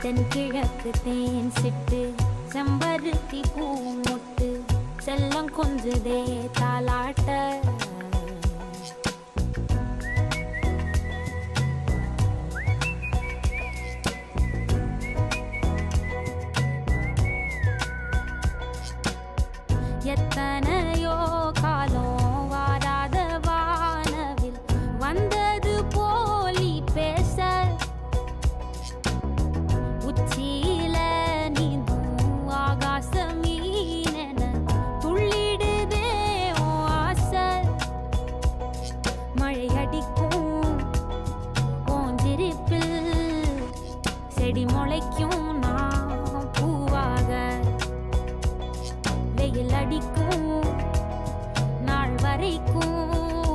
தென்கிழக்கு தேன் சிட்டு செம்பருத்தி பூ முட்டு செல்லம் கொஞ்சுதே தாலாட்ட எத்தனையோ காலம் வாராத வானவில் வந்தது போலி பேச உச்சியில நீந்தும் ஆகாச மீனென துள்ளிடுதே உன் ஆசை மழை அடிக்கும் உன் சிரிப்பில் செடி முளைக்கும்